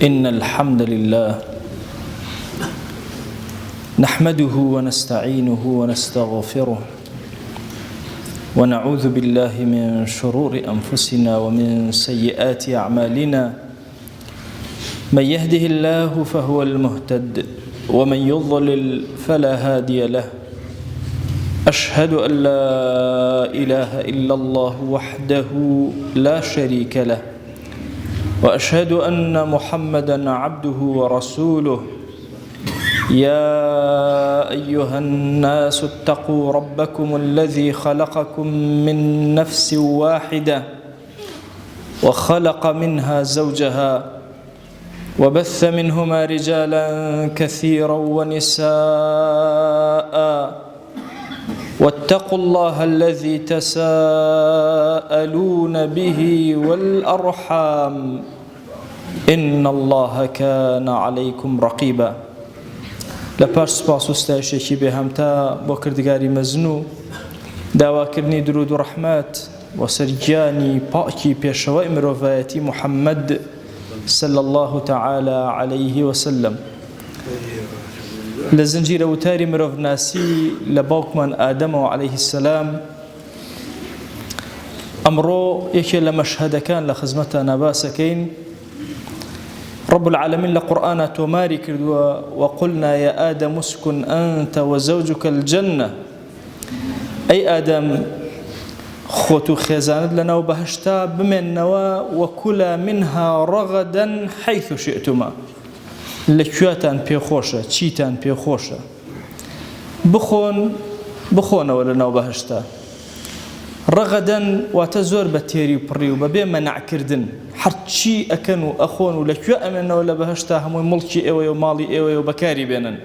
إن الحمد لله نحمده ونستعينه ونستغفره ونعوذ بالله من شرور أنفسنا ومن سيئات أعمالنا من يهده الله فهو المهتد ومن يضلل فلا هادي له أشهد أن لا إله إلا الله وحده لا شريك له وأشهد أن محمدًا عبده ورسوله يا أيها الناس اتقوا ربكم الذي خلقكم من نفس واحدة وخلق منها زوجها وبث منهما رجالا كثيرا ونساء واتقوا الله الذي تساءلون به والأرحام إن الله كان عليكم رقيبا. لپاش سپاس و ستایشێکی بێهەمتا بۆ کردگاری مەزنوو داواکردنی درود و ڕەحمەت و سەرگیانی پاکی پێشەوەی مرۆڤایەتی محەممەد صلى الله تعالى عليه وسلم لە زنجیرە وتاری مرۆڤناسی لە باوکمان ئادەمەوە عليه السلام. ئەمڕۆ یەکێ لە مەشهەدەکان لە خزمەتتانە باسەکەین. رب العالمين لقرآن توماري كردوا وقلنا يا آدم اسكن أنت وزوجك الجنة أي آدم خوتو خيزاند لنا وبهشتا بمنوا وكلا منها رغدا حيث شئتما لكواتان بيخوشة تشيتان بيخوشة بخون ولنا وبهشتا رغدا واتزور بتيري بريو ببي منع كردن حرشي أكنو أخون ولا كوا أمنا ولا بهشتا هم ملكي إيوي ومالي إيوي وبكاري بينن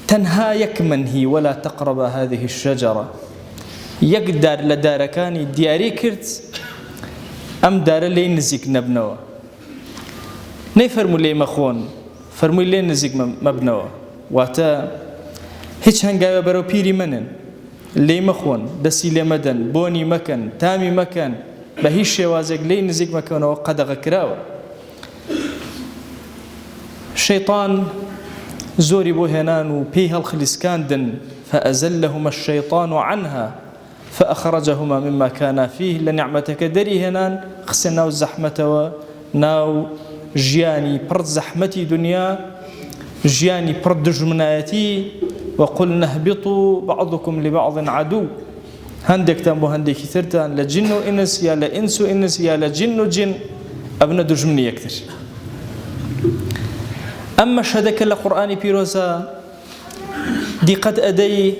تنهى يكمنهي ولا تقرب هذه الشجرة يقدر لداركاني دياري كرت أم دار اللي نزيك نبنوا نيفرمو لي مخون فرمو لي نزيك مبنوا واتا هيش هنگاوه برو بيري منن لي مخون دسي لي مدن بوني مكان تامي مكان بهيش شوازك لي نزيك مكان وقد غكراوه الشيطان زوري بوهنان وبيها الخلسكاندن فأزلهما الشيطان عنها فأخرجهما مما كان فيه لنعمتك دري هنان خسناو الزحمة وناو جياني برد زحمتي دنيا جياني برد جمنايتي وقلنا اهبطوا بعضكم لبعض عدو هندك تنبو هندك ثرتان لجن وإنس يا لإنس وإنس يا لجن وجن أبنى دجمني يكثر. أما شهدك القرآن بيروزا دي قد أدي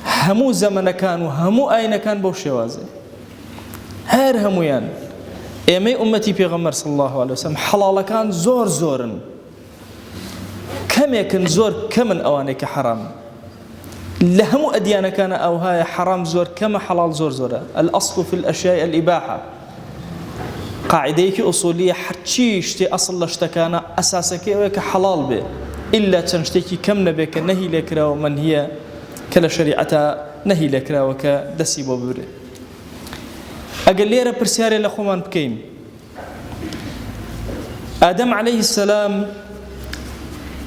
همو زمن كان وهمو أين كان بوشوازي هر همويان إيمي أمتي بيغمر صلى الله عليه وسلم حلال كان زور زورن كم يكن زور كمن أوانيك حرام لهمو أديانا كان أو هاي حرام زور كما حلال زور زورا. الأصل في الأشياء الإباحة قاعديك أصولية حرشي اشتي أصل لشتكانا أساسك ويك حلال به إلا تنشتكي كم نبيك نهي لكرا ومن هي كلا شريعة نهي لكرا وكدسي ببري. أقل لي رب رسالة لخوان بكين آدم عليه السلام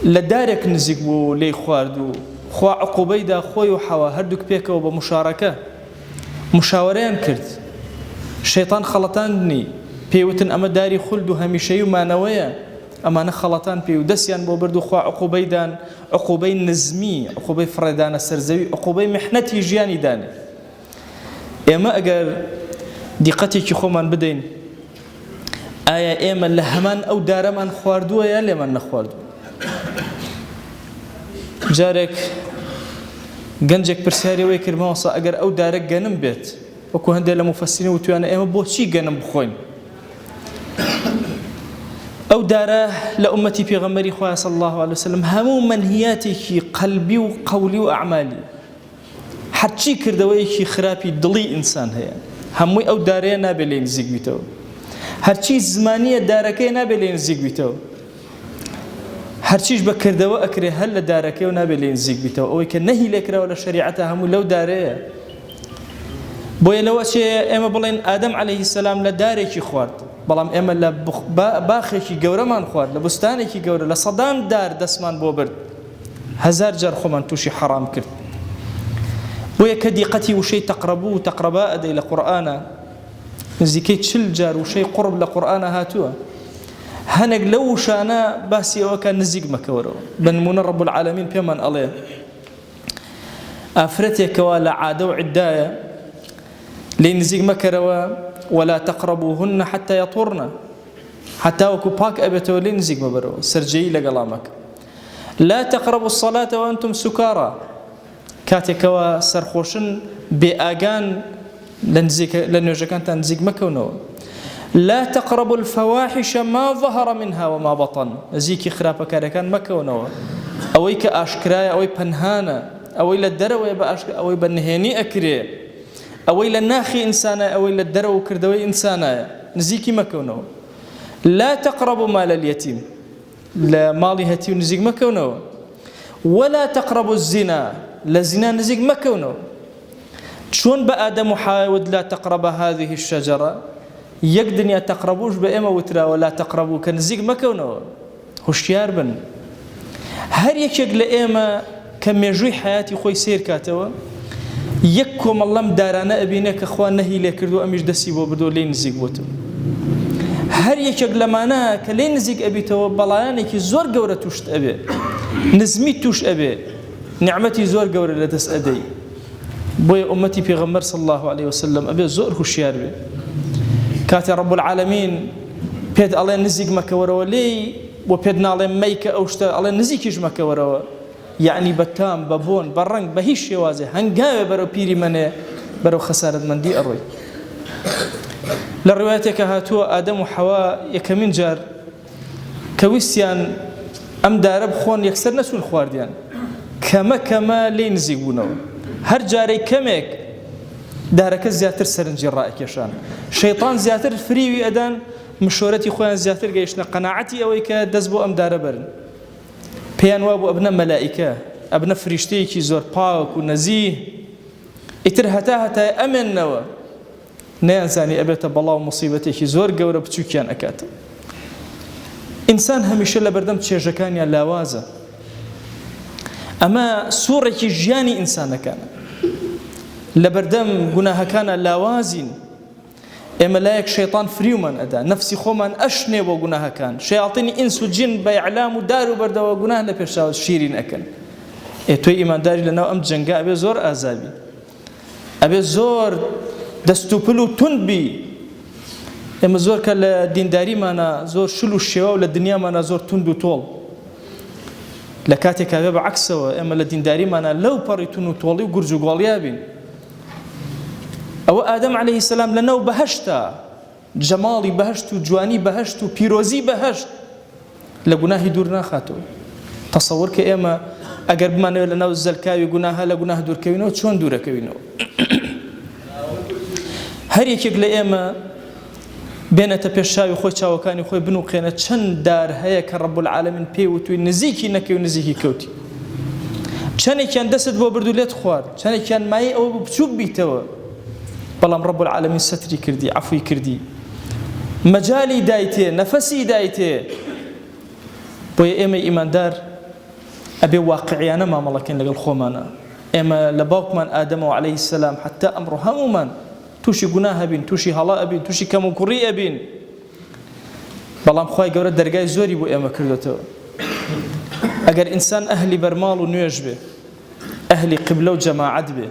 لدارك نزيقبو لي خواردو خوا عقوبەی دا خۆی و حەوا هەردووک پێکەوە بە مشارەکە مشاوەرەیان کرد. شەیطان خەڵەتاندنی پێوتن ئەمە داری خولد و هەمیشەیی و مانەوەیە ئەمانە خەڵەتان پێ و دەستیان بۆ برد و خوا عقوبەیدان عقوبەی نزمی عقوبەی فڕێدانە سەرزەوی عقوبەی میحنەتی ژیانی دانێ. ئێمە ئەگەر دیقەتێکی خۆمان بدەین ئایا ئێمە لە هەمان ئەو دارەمان خواردووە یا لێمان نەخواردووە؟ جارێک گەنجێک پرسیارەوەی کردمەوەسا ئەگەر ئەو دارە گەنم بێت وەکو هەندێک لە مفەسرین وتوانە ئێمە بۆچی گەنم بخۆین؟ ئەو دارە لە ئومەتی پێغەمبەری خوا صلی الله عليه وسلم هەموو منهیاتێکی قەلبی و قەولی و ئەعمالی هەرچی کردەوەیەکی خراپی دڵی ئینسان هەیە هەمووی ئەو دارەیە نابێت لێ نزیک بیتەوە. هەرچی زمانیە دارەکەی نابێت لێ نزیک بیتەوە. هەرچیش بەکردەوە ئەکرێ هەر لە دارەکەی و نابێت لێ نزیک بیتەوە. ئەوەی کە نەهی لێکراوە لە شەریعەتە هەموو لەو دارەیە. بۆیە لەوە چێ ئێمە بڵێن ئادەم عەلەیهی سەلام لە دارێکی خوارد بەڵام ئێمە لە باخێکی گەورەمان خوارد لە بستانێکی گەورە لە سەدان دار دەستمان بۆ برد هەزار جار خۆمان تووشی حەرام کرد بۆیە کە دیقەتی وشەی تەقرەبوو و تەقرەبا ئەدەی لە قورئانە نزیکەی 40 جار وشەی قورب لە قورئانە هاتووە هەنێک لەو وشانە باسی ئەوەکە نزیک مەکەوەرەوە بە نمونە ڕەب العالەمین پێمان ئەڵێ ئافرەتێکەوە لە عادە و عیددایە لێی نزیک مەکەرەوە ولا تقربوهن حتى يطهرن حتى وەکو پاک ئەبێتەوە لێی نزیک مەبەرەوە سەرجەیی لەگەڵا مەکە لا تقربوا الصلاة وأنتم سكارى کاتێکەوە سەرخۆشن بێئاگان لە نوێژەکانتان نزیک مەکەونەوە لا تقربوا الفواحش ما ظهر منها وما بطن نزیکی خراپەکارەکان مەکەونەوە ئەوەی کە ئاشکرایە ئەوەی پەنهانە ئەوەی لە دەرەوەی بە ئاشکرا ئەوەی بە نهێنی ئەکرێ ئەوەی لە ناخی ئینسانە ئەوەی لە دەرەوە کردەوەی ئینسانایە نزیکی مەکەونەوە لا تقربوا مال اليتيم لە ماڵی هەتی و نزیک مەکەونەوە ولا تقربوا الزنا لە زینا نزیک مەکەونەوە چۆن بە ئادەم و حاوت لا تقرب هذه الشجرة یەک دنیا تەقرەبوش بە ئێمە وتراوە لا تەقرەبوو کە نزیک مەکەونەوە هوشیار بن هەر یەکێک لە ئێمە کە مێژووی حیاتی خۆی سیر کاتەوە یەک کۆمەڵەم دارانە ئەبینێ کە خوا نەهی لێ کردو ئەمیش دەستی بۆ بردو لێی نزیک بوتم هەر یەکێک لەمانە کە لێی نزیک ئەبیتەوە بەڵایانێکی زۆر گەورە توشت ئەبێ نزمی توش ئەبێ نعمەتی زۆر گەورە لەدەست ئەدەی بۆیە ئومەتی پێغەمبەر صلی الله عليه وسلم ئەبێ زۆر هوشیار بێ کاتێ ڕەب العالەمین پێت ئەڵێ نزیک مەکەوەرەوە لێی بۆ پێت ناڵێ مەیکە ئەو شتە ئەڵێ نزیکیش مەکەوەرەوە یعنی بە تام بە بۆن بە ڕەنگ بە هیچ شێوازێ هەنگاوێ بەرەو پیری منێ بەرەو خەسارەتمەندی ئەڕۆی لە ڕوایەتێکە هاتووە ئادەم و حەوا یەکەمین جار کە ویستیان ئەم دارە بخۆن یەکسەر نەچوون خواردیان کەمە کەمە لێی نزیک بوونەوە هەر جارەی کەمێک دارەکە زیاتر سەرنجی ڕائکێشان شەیطان زیاتر فریوی ئەدان مشۆرەتی خۆیان زیاتر گەیشتنە قەناعەتی ئەوەی کە دەست بۆ ئەم دارە بەرن پێیان وا بوو ئەبنە مەلائیکە ئەبنە فریشتەیەکی زۆر پاک و نەزیه ئیتر هەتا ئەمێننەوە نەیانزانی ئەبێتە بەڵاو مصیبەتێکی زۆر گەورە بچووکیان ئەکاتە ئینسان هەمیشە لە بەردەم چێژەکانیان لاوازە ئەمە سوورێکی ژیانی ئینسانەکانە لە بەردەم گوناهەکانە لاوازین ئێمە لایەک شەیطان فریومان ئەدا نەفسی خۆمان ئەشنێ بۆ گوناهەکان شەیاطینی ئینس و جین بە ئیعلام و دار و بەردەوە گوناه لە پێشاوە شیرین ئەکەن تۆی ئیمانداری لەناو ئەم جەنگە ئەبێ زۆر ئازابی ئەبێ زۆر دەست و پل و تند بی ئێمە زۆر کە لە دینداریمانە زۆر شل و شێوە و لە دنیامانە زۆر تند و تۆڵ لە کاتێکا بێ بە عەکسەوە ئێمە لە دینداریمانە لەو پەڕی تون و تۆڵی و گورج و گۆڵیا بین ئەوە ئادەم عەلەیهی سەلام لەناو بەهەشتا جەماڵی بەهەشت و جوانی بەهەشت و پیرۆزی بەهەشت لە گوناهی دوور ناخاتەوە تەسەووڕ کە ئێمە ئەگەر بمانەوە لەناو زەلکاوی گوناهە لە گوناه دوورکەوینەوە چۆن دوورەکەوینەوە هەر یەکێک لە ئێمە بێنێتە پێشاوی خۆی چاوەکانی خۆی بنووقێنە چەند دار هەیە کە ڕەب العالەمین پێی وتووی نزیکی نەکەی و نزیکی کەوتی چەندێکیان دەست بۆ برد و لێت خوارد چەندێکیان مایە ئەوە بچووک بیتەوە بەڵام ڕەب العالەمین سەتری کردی عەفوی کردی مەجالی دایتێ نەفەسی دایتێ بۆیە ئێمە ئیماندار ئەبێ واقعیانە مامەڵەکەین لەگەڵ خۆمانە ئێمە لە باوکمان ئادەمەوە عەلەیهی سەلام حتا ئەمڕۆ هەموومان تووشی گوناه ئەبین تووشی هەڵا ئەبین تووشی کەم و کوڕی ئەبین بەڵام خوای گەورە دەرگای زۆری بۆ ئێمە کردوتەوە ئەگەر ئینسان ئەهلی بەرماڵ و نوێژ بێ ئەهلی قبلە و جەماعەت بێ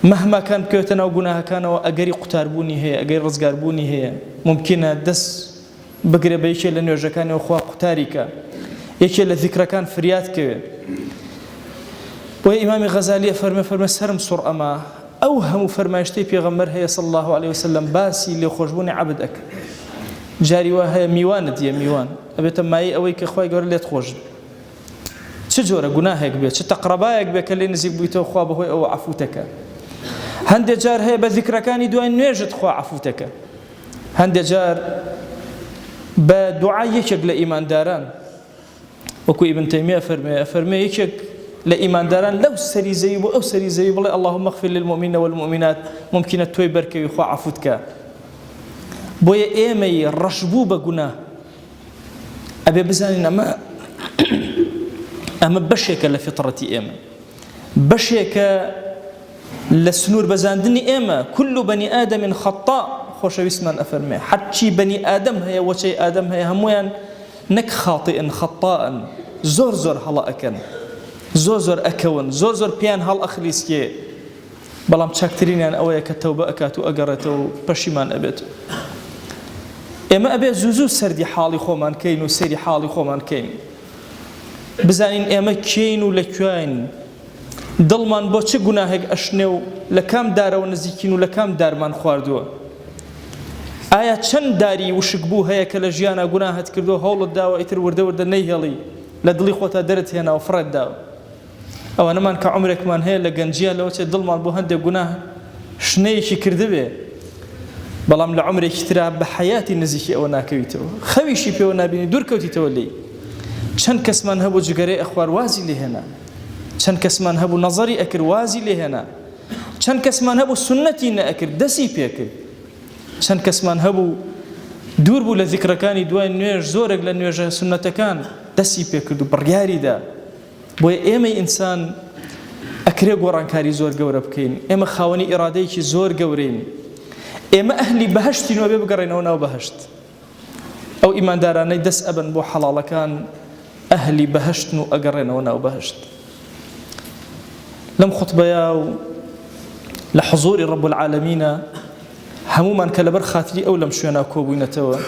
مهما کان بکەوێتە ناو گوناهەکانەوە ئەگەری قوتاربوونی هەیە ئەگەری ڕزگاربوونی هەیە ممکنە دەست بگرێ بە یەکێ لە نوێژەکانەوە خوا قوتاری کە یەکێ لە ذیکرەکان فریاد کەوێ بۆیە ئیمامی غەزالیە فەرمێ سەرم سوڕ ئەمە ئەو هەموو فەرمایشتەی پێغەمبەر هەیە صلی الله عليه وسلم باسی لێخۆشبوونی عەبد ئەکە جاری وا هەیە میوانت یە میوان ئەبێتە مای ئەوەی کە خوای گەورە لێت خۆش چ جۆرە گوناهێک بێت چ تەقرەبایەک بێت کە لێ نزیک بوویتەوە خوا بەهۆی ئەوە عەفوتەکە هەندێک جار هەیە بە ذیکرەکانی دوای نوێژت خوا عەفوتەکە هەندێک جار بە دوعای یەکێک لە ئیمانداران وەکو ئیبن تەیمیە فەرمێ یەکێک لە ئیمانداران لەو سەریزەوی بۆ ئەو سەریزەوی بڵێ اللهم اغفر للمؤمنین والمؤمنات ممکنە تۆی بەرکەوی خوا عەفوت کە بۆیە ئێمەی ڕەشبوو بە گوناه ئەبێ بزانین ئەمە بەشێکە لە فیتڕەتی ئێمە، بەشێکە لە سنوور بەزاندنی ئێمە. كل بني آدم خطاء خۆشەویستمان ئەفەرمێ هەرچی بەنی ئادەم هەیە وەچەی ئادەم هەیە هەمویان نەک خاطئن خەطاءن، زۆر زۆر هەڵە ئەکەن، زۆر زۆر ئەکەون، زۆر زۆر پیان هەڵ ئەخلیسکێ، بەڵام چاکترینیان ئەوەیە کە تەوبە ئەکات و ئەگەڕێتەوە و پەشیمان ئەبێت. ئێمە ئەبێ زوو زوو سەردی حاڵی خۆمان کەین و سەیری حاڵی خۆمان کەین، بزانین ئێمە کێین و لەکوێین، دڵمان بۆ چ گوناهێک ئەشنێ و لە کام دارەوە نزیکین و لە کام دارمان خواردووە. ئایا چەند داری وشک بوو هەیە کە لە ژیانە گوناهت کردو هەوڵت داوە ئیتر وردە وردە نەیهێڵی لە دڵی خۆتا دەرت هێنا و فڕێت داوە. ئەوە نەمان کە عومرێکمان هەیە لە گەنجیان لەوە چێ دڵمان بۆ هەندێک گوناه شنەیەکی کردبێ، بەڵام لە عومرێکی ترا بە حەیاتی نزیکی ئەوە ناکەویتەوە، خەویشی پێوە نابینی دوور کەوتیتەوە لێی. چەند کەسمان هەبوو جگەرەی ئەخوار وازی لێ هێنا، چەند کەسمان هەبوو نەزەری ئەکرد وازی لێ هێنا، چەند کەسمان هەبوو سنەتی نەئەکرد دەستی پێکرد، چەند کەسمان هەبوو دوور بوو لە ذیکرەکانی دوای نوێژ، زۆرێک لە نوێژە سنەتەکان دەستی پێکرد و بڕیاریدا. بۆیە ئێمەی ئینسان ئەکرێ گۆڕانکاری زۆر گەورە بکەین، ئێمە خاوەنی ئیرادەیەکی زۆر گەورەین، ئێمە ئەهلی بەهەشتینەوە بێ بگەڕێنەوە ناو بەهەشت. ئەو ئیماندارانەی دەست ئەبن بۆ حەڵاڵەکان ئەهلی بەهەشتن و ئەگەڕێنەوە ناو بەهەشت. لەم خوتبەیە و لە حوزوری ڕەب العالەمینە هەمومان کە لەبەر خاتری ئەو لەم شوێنە کۆبووینەتەوە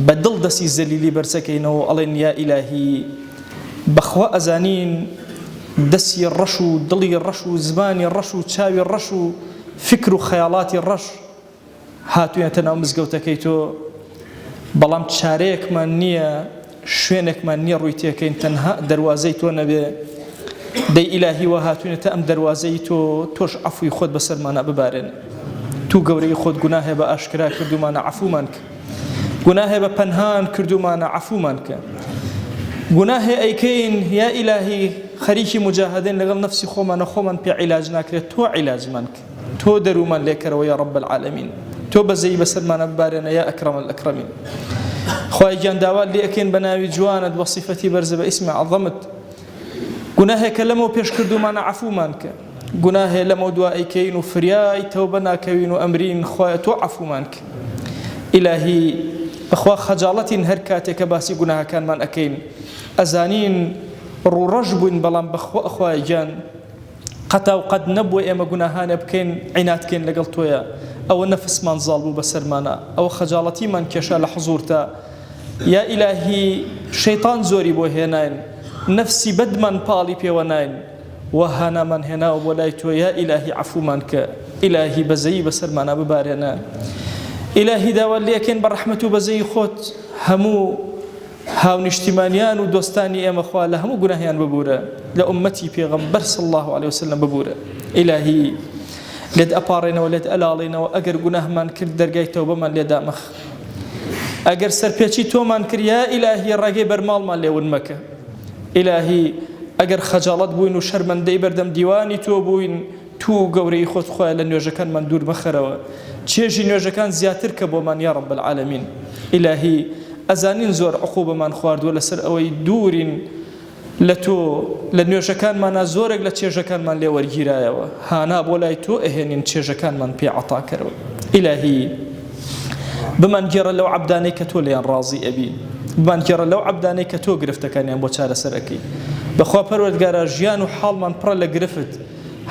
بە دڵ دەستی زەلیلی بەرچەکەینەوە ئەڵێن یا ئیلاهی بەخوا ئەزانین دەستی ڕەش و دڵی ڕەش و زمانی ڕەش و چاوی ڕەش و فکر و خەیاڵاتی ڕەش هاتوویەتە ناو مزگەوتەکەی تۆ، بەڵام چارەیەکمان نییە، شوێنێکمان نییە ڕووی تێکەین تەنها دەروازەی تۆ نەبێ. دەی ئیلاهی وە هاتووینەتە ئەم دەروازەی تۆش عەفوی خۆت بەسەرمانە ببارێن. تو گەورەی خۆت گوناهێ بە ئاشکرا کردومانە عەفومان کە، گوناهێ بە پەنهان کردومانە عەفومان کە، گوناهێ ئەیکەین یا ئیلاهی خەریکی مجاهدین لەگەڵ نەفسی خۆمانە خۆمان پێ عیلاج ناکرێت، تۆ عیلاجمان کە، تۆ دەرومان لێکەرەوە یا ڕەب العالەمین، تۆ بەزەی بەسەرمانە ببارێنە یا ئەکرەم الئەکرەمین. خوای گیان داوات لێ ئەکەین بە ناوی جوانت بە سیفەتی بەرزە بە ئیسمی عەظەمت، گوناهێکە لەمەوە پێش کردومانە عەفومان کە، گوناهێ لەمەوە دوا ئەیکەین و فریای تەوبە ناکەوین و ئەمرین خوایە تۆ عەفومان کە. ئیلاهی بەخوا خەجاڵەتین هەر کاتێک کە باسی گوناهەکانمان ئەکەین، ئەزانین ڕوڕەش بووین، بەڵام بەخوا خوای گیان قەتا و قەد نەبووە ئێمە گوناهانە بکەین عیناتکەین لەگەڵ تۆیە. ئەوە نەفسمان زاڵ بوو بەسەرمانە، ئەوە خەجاڵەتیمان کێشا لە حوزورتا. یا ئیلاهی شەیطان زۆری بۆ هێناین، نەفسی بەدمان پاڵی پێوە ناین، وهانامان هێناوە بۆ لای تۆ یا ئیلاهی عەفومان کە، ئیلاهی بەزەیی بەسەرمانە ببارێنە. ئیلاهی داوات لێ ئەکەین بە ڕەحمەت و بەزەی خۆت هەموو هاونیشتیمانیان و دۆستانی ئێمە خوا لە هەموو گوناهیان ببورە، لە ئومەتی پێغەمبەر صلی الله علیه وسلم ببورە. ئیلاهی لێت ئەپاڕێنەوە، لێت ئەلاڵێنەوە، ئەگەر گوناهمان کرد دەرگای تەوبەمان لێدا مەخ، ئەگەر سەرپێچی تۆمان کرد یا ئیلاهی ڕێگەی بەرماڵمان لێون مەکە. ئیلاهی ئەگەر خەجاڵەت بووین و شەرمەندەی بەردەم دیوانی تۆ بووین، تو گەورەی خۆت خوایە لە نوێژەکانمان دوور مەخەرەوە، چێژی نوێژەکان زیاتر کە بۆمان یا ڕەب العالەمین. ئیلاهی ئەزانین زۆر عقوبەمان خواردووە لەسەر ئەوەی دوورین لە تۆ، لە نوێژەکانمانە زۆرێک لە چێژەکانمان لێ وەرگیرایەوە، هانا بۆ لای تۆ ئەهێنین چێژەکانمان پێ عەتاکەرەوە. ئیلاهی بمان گێڕە لەو عەبدانەی کە تۆ لێیان ڕازی ئەبی، بمان گێڕە لەو عەبدانەی کە تۆ گرفتەکانیان بۆ چارەسەر ئەکەی. بەخوا پەروەردگارە ژیان و حاڵمان پڕە لە گرفت،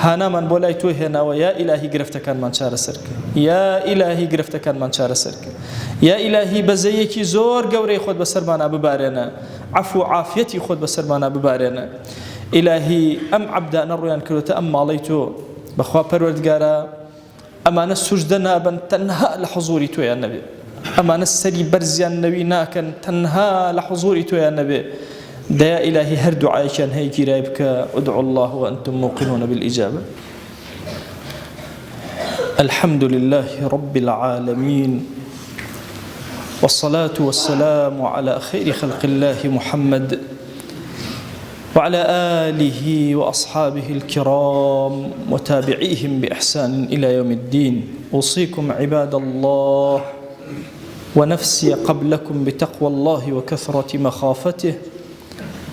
هانامان بۆ لای تۆ هێناوە، یا ئیلاهی گرفتەکانمان چارەسەر کە، یا ئیلاهی گرفتەکانمان چارەسەر کە، یا ئیلاهی بەزەیەکی زۆر گەورەی خۆت بەسەرمانە ببارێنە، عەفو و عافیەتی خۆت بەسەرمانە ببارێنە. ئیلاهی ئەم عەبدانە ڕویان کردوتە ئەم ماڵەی تۆ، بەخوا پەروەردگارە ئەمانە سوژدە نابن تەنها لە حوزوری تۆیان نەبێ، ئەمانە سەری بەرزیان نەوی ناکەن تەنها لە حوزوری تۆیان نەبێ. دەیا ئیلاهی هەر دوعایەکیان هەیە گیرای بکە، ادعوا الله وأنتم موقنون بالإجابة. الحمد لله رب العالمين، والصلاة والسلام على خير خلق الله محمد وعلى آله وأصحابه الكرام وتابعيهم بإحسان إلى يوم الدين. أوصيكم عباد الله ونفسي قبلكم بتقوى الله وكثرة مخافته،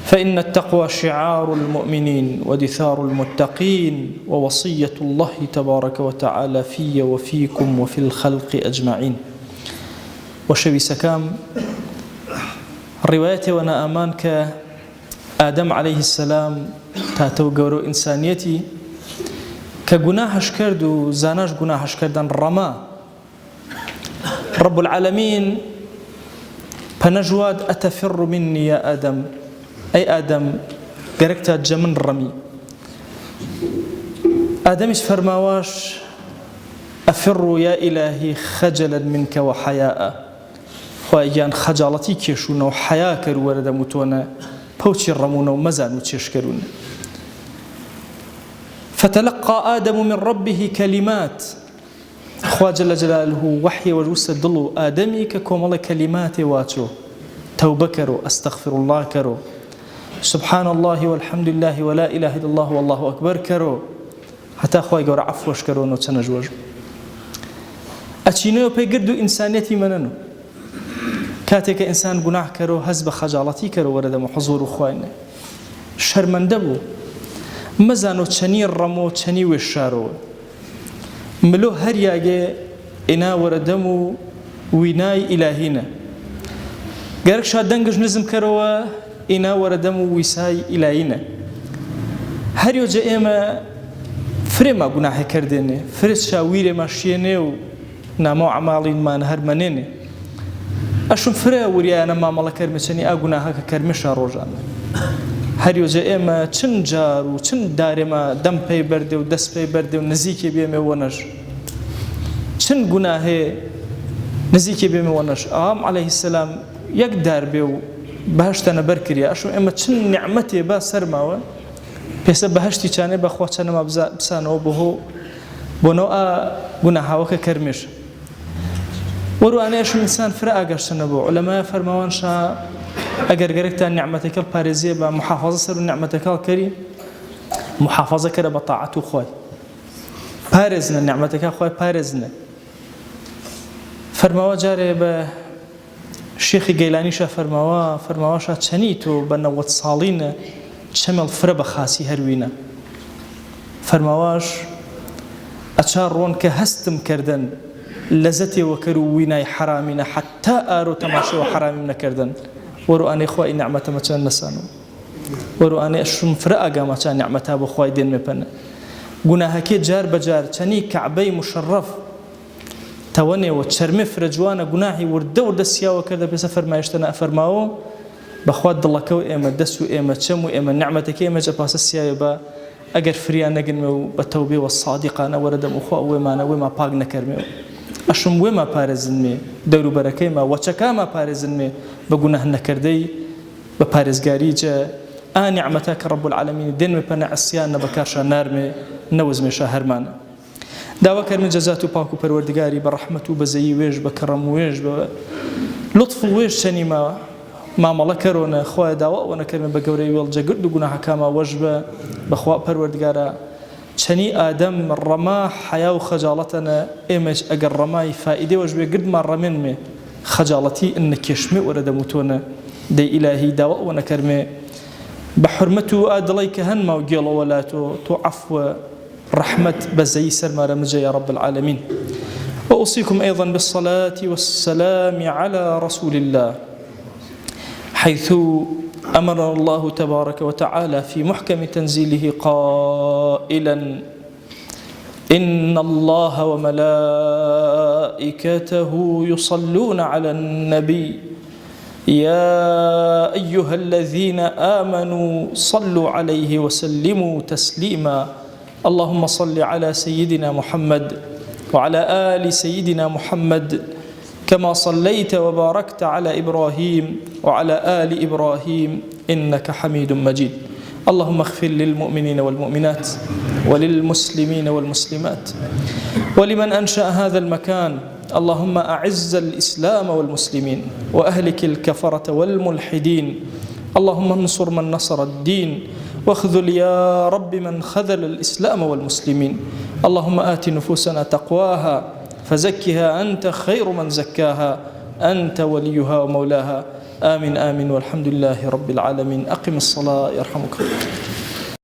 فإن التقوى شعار المؤمنين ودثار المتقين ووصية الله تبارك وتعالى في وفيكم وفي الخلق أجمعين. وشوي سكام روايتي وانا أمانك آدم عليه السلام تاتو قورو إنسانيتي كجناحش كردو زاناش جناحش كردن رما رب العالمين بنجواد أتفر مني يا آدم، أي آدم قرقت جمن رمي. آدمش فرماواش أفر يا إلهي خجلا منك وحياء، وأيان خجالتي كيشون وحياء كرو ورد متونا بوتي الرمون ومزان وتشكرون. فتلقى آدم من ربه كلمات، خوا جل جلاله وحي وجوس دلو آدمي ككومل كلمات واتو توبة كرو، أستغفر الله كرو، سبحان الله والحمد لله ولا إله إلا الله والله أكبر كرو، حتى خوا يقول عفوش كرو نوتنجوج. أتشينيو بيقردو إنسانيتي مننو كاتك إنسان جناح كرو هزب خجالتي كرو ورد محظور خوينا شرمندبو مزانو تشني الرمو تشني والشارو ملو هرياجي إنا وردمو ويناي إلهينا قالك شادنجش نزم كرو إنا وردمو ويساي إلهينا هريو جاء إما فريما جناح كردني فرس شاويري ماشينيو نامو عمالين ما نهر منيني أشوف فرا وريانا ما ملكر مثلني أقولنا هكا كرمشة روجانا هريو جاء إما تنجار وتن دار ما دم بي برد ودس بي برد ونزيكي بيمي ونج تن قناه نزيكي بيمي ونج عليه السلام يقدر بيو بهشتنا بركريا أشوف إما تن نعمتي با سرماوة بس بهشتي كاني بخواتنا ما بسانو بهو بنوء قناه وكا كرمش ورو أنا إيش إنسان فرق أجرشنا بو علماء فرمان شا أجر جركت نعمتك البارزية بمحافظة سر نعمتك الكريم محافظة كده بطاعته خوي بارزنا نعمتك خوي بارزنا فرموا جاري الشيخ جيلاني شا فرموا شا تشنيتو بنوت صالين شمل فرب خاسي هروينا فرمواش أشارون كهستم كردن لذتي وكرويناي حرامنا حتى آرو تماشي وحرامنا كردن ورو أنا إخوائي نعمة ما كان نسانو ورو أنا أشم فرقة ما كان نعمتها بخوائي دين مبنى قلنا هكي جار بجار تاني كعبي مشرف تواني وتشرمي فرجوانا قناهي وردور دسيا وكذا بسفر ما يشتنا أفرماو بخوات الله كو إما دسو إما تشمو إما نعمتك إما جباس السيا با أجر فريانا قنمو بالتوبة والصادقة أنا ورد مخوا وما باقنا كرمو أشم وما بارزنمي دورو بركة ما وشكا ما بارزنمي بقولنا هنكردي ببارزجاري جا نعمتك رب العالمين دين مبنى عصيان بكارشا نارمي نوزمي شهرمان داوكر من جزاتو باكو پروردگاري برحمتو بزي ويش بكرم ويش بلطف ويش شني ما ملكرونا خواه داوا وانا كرم بقوري والجا قردو قناها كاما وجبه بخوا پروردگارا شني آدم رما حياة وخجالتنا إيمج أجر رماي فائدة وجبه قد ما رمين خجالتي إنك يشمي ورد موتونا دي إلهي دواء ونكرمي بحرمته آدليك هنما وقيل ولاتو تعفو رحمة بزي سرما رمجي يا رب العالمين. وأوصيكم أيضا بالصلاة والسلام على رسول الله حيث أمر الله تبارك وتعالى في محكم تنزيله قائلا إن الله وملائكته يصلون على النبي يا أيها الذين آمنوا صلوا عليه وسلموا تسليما اللهم صل على سيدنا محمد وعلى آل سيدنا محمد كما صليت وباركت على إبراهيم وعلى آل إبراهيم إنك حميد مجيد اللهم اغفر للمؤمنين والمؤمنات وللمسلمين والمسلمات ولمن أنشأ هذا المكان اللهم أعز الإسلام والمسلمين وأهلك الكفرة والملحدين اللهم انصر من نصر الدين واخذل يا رب من خذل الإسلام والمسلمين اللهم آت نفوسنا تقواها فزكها أنت خير من زكاها أنت وليها ومولاها. آمين آمين والحمد لله رب العالمين. أقم الصلاة يرحمك الله.